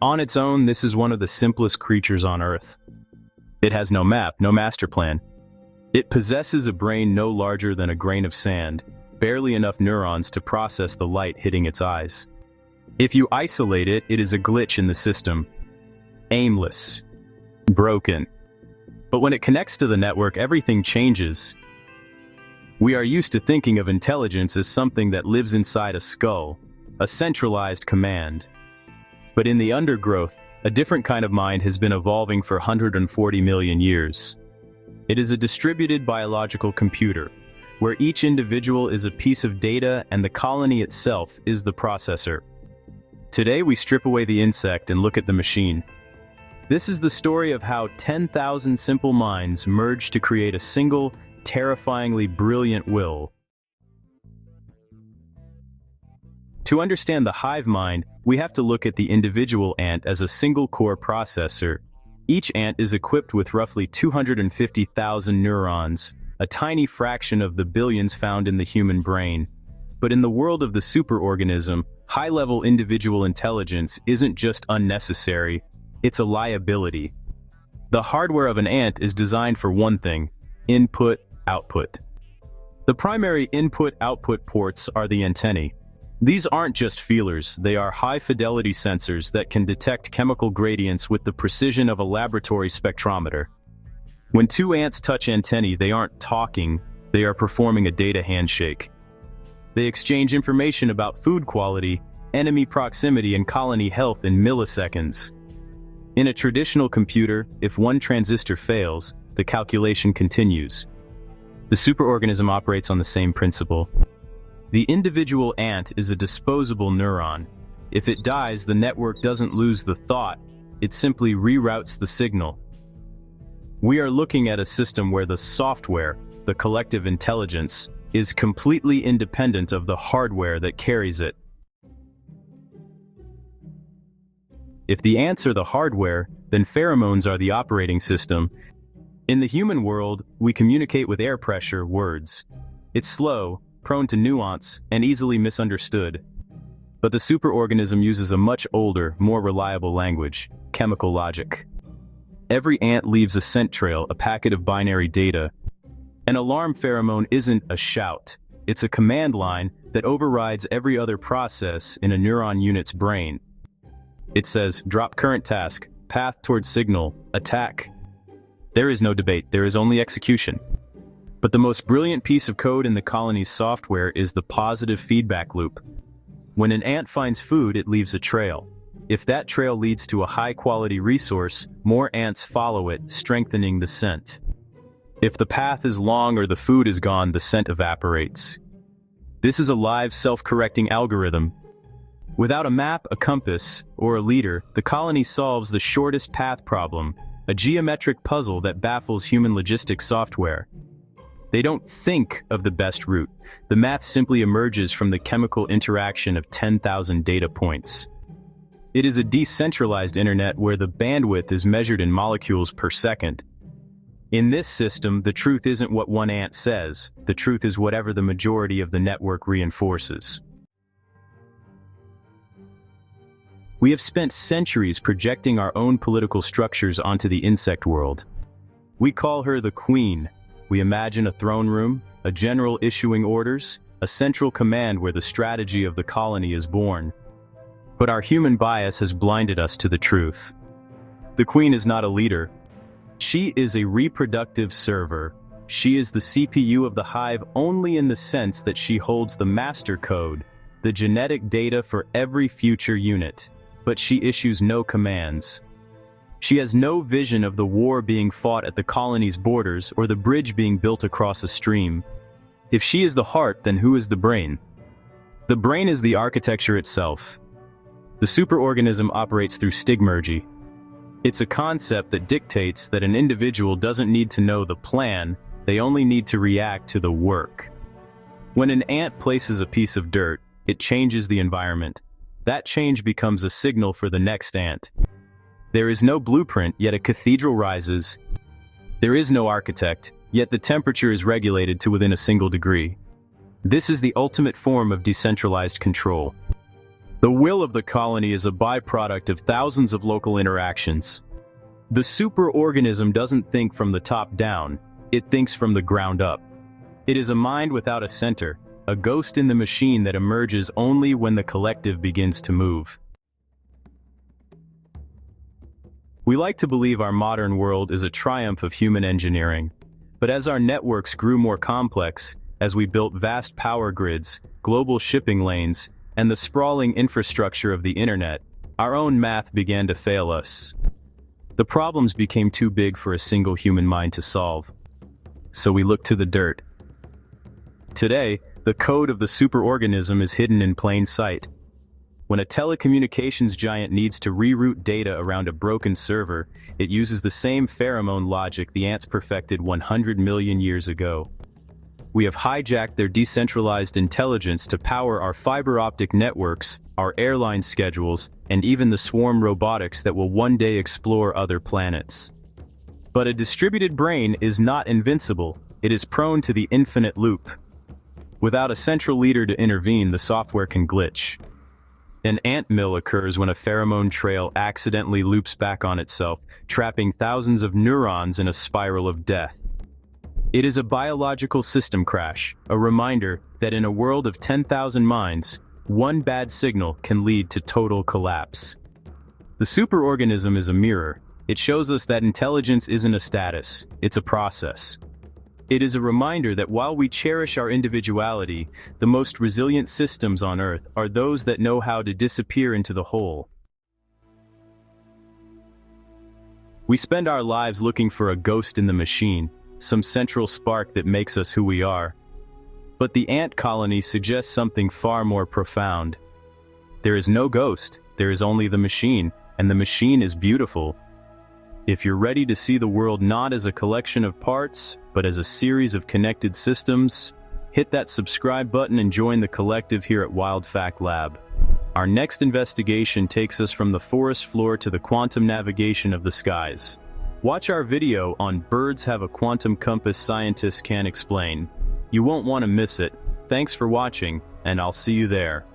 On its own, this is one of the simplest creatures on Earth. It has no map, no master plan. It possesses a brain no larger than a grain of sand, barely enough neurons to process the light hitting its eyes. If you isolate it, it is a glitch in the system. Aimless. Broken. But when it connects to the network, everything changes. We are used to thinking of intelligence as something that lives inside a skull, a centralized command. But in the undergrowth, a different kind of mind has been evolving for 140 million years. It is a distributed biological computer, where each individual is a piece of data and the colony itself is the processor. Today we strip away the insect and look at the machine. This is the story of how 10,000 simple minds merge to create a single, terrifyingly brilliant will. To understand the hive mind, we have to look at the individual ant as a single core processor. Each ant is equipped with roughly 250,000 neurons, a tiny fraction of the billions found in the human brain. But in the world of the superorganism, high-level individual intelligence isn't just unnecessary, it's a liability. The hardware of an ant is designed for one thing: input, output. The primary input-output ports are the antennae. These aren't just feelers, they are high-fidelity sensors that can detect chemical gradients with the precision of a laboratory spectrometer. When two ants touch antennae, they aren't talking, they are performing a data handshake. They exchange information about food quality, enemy proximity, and colony health in milliseconds. In a traditional computer, if one transistor fails, the calculation continues. The superorganism operates on the same principle. The individual ant is a disposable neuron. If it dies, the network doesn't lose the thought, it simply reroutes the signal. We are looking at a system where the software, the collective intelligence, is completely independent of the hardware that carries it. If the ants are the hardware, then pheromones are the operating system. In the human world, we communicate with air pressure, words. It's slow, prone to nuance, and easily misunderstood. But the superorganism uses a much older, more reliable language: chemical logic. Every ant leaves a scent trail, a packet of binary data. An alarm pheromone isn't a shout, it's a command line that overrides every other process in a neuron unit's brain. It says, drop current task, path towards signal, attack. There is no debate, there is only execution. But the most brilliant piece of code in the colony's software is the positive feedback loop. When an ant finds food, it leaves a trail. If that trail leads to a high-quality resource, more ants follow it, strengthening the scent. If the path is long or the food is gone, the scent evaporates. This is a live, self-correcting algorithm. Without a map, a compass, or a leader, the colony solves the shortest path problem, a geometric puzzle that baffles human logistics software. They don't think of the best route. The math simply emerges from the chemical interaction of 10,000 data points. It is a decentralized internet where the bandwidth is measured in molecules per second. In this system, the truth isn't what one ant says. The truth is whatever the majority of the network reinforces. We have spent centuries projecting our own political structures onto the insect world. We call her the queen. We imagine a throne room, a general issuing orders, a central command where the strategy of the colony is born. But our human bias has blinded us to the truth. The queen is not a leader. She is a reproductive server. She is the CPU of the hive only in the sense that she holds the master code, the genetic data for every future unit. But she issues no commands. She has no vision of the war being fought at the colony's borders or the bridge being built across a stream. If she is the heart, then who is the brain? The brain is the architecture itself. The superorganism operates through Stigmergy. It's a concept that dictates that an individual doesn't need to know the plan, they only need to react to the work. When an ant places a piece of dirt, it changes the environment. That change becomes a signal for the next ant. There is no blueprint, yet a cathedral rises. There is no architect, yet the temperature is regulated to within a single degree. This is the ultimate form of decentralized control. The will of the colony is a byproduct of thousands of local interactions. The superorganism doesn't think from the top down, it thinks from the ground up. It is a mind without a center, a ghost in the machine that emerges only when the collective begins to move. We like to believe our modern world is a triumph of human engineering. But as our networks grew more complex, as we built vast power grids, global shipping lanes, and the sprawling infrastructure of the internet, our own math began to fail us. The problems became too big for a single human mind to solve. So we looked to the dirt. Today, the code of the superorganism is hidden in plain sight. When a telecommunications giant needs to reroute data around a broken server, it uses the same pheromone logic the ants perfected 100 million years ago. We have hijacked their decentralized intelligence to power our fiber optic networks, our airline schedules, and even the swarm robotics that will one day explore other planets. But a distributed brain is not invincible, it is prone to the infinite loop. Without a central leader to intervene, the software can glitch. An ant mill occurs when a pheromone trail accidentally loops back on itself, trapping thousands of neurons in a spiral of death. It is a biological system crash, a reminder that in a world of 10,000 minds, one bad signal can lead to total collapse. The superorganism is a mirror. It shows us that intelligence isn't a status, it's a process. It is a reminder that while we cherish our individuality, the most resilient systems on Earth are those that know how to disappear into the whole. We spend our lives looking for a ghost in the machine, some central spark that makes us who we are. But the ant colony suggests something far more profound. There is no ghost, there is only the machine, and the machine is beautiful. If you're ready to see the world not as a collection of parts, but as a series of connected systems, hit that subscribe button and join the collective here at WildFact Lab. Our next investigation takes us from the forest floor to the quantum navigation of the skies. Watch our video on Birds Have a Quantum Compass Scientists Can't Explain. You won't want to miss it. Thanks for watching, and I'll see you there.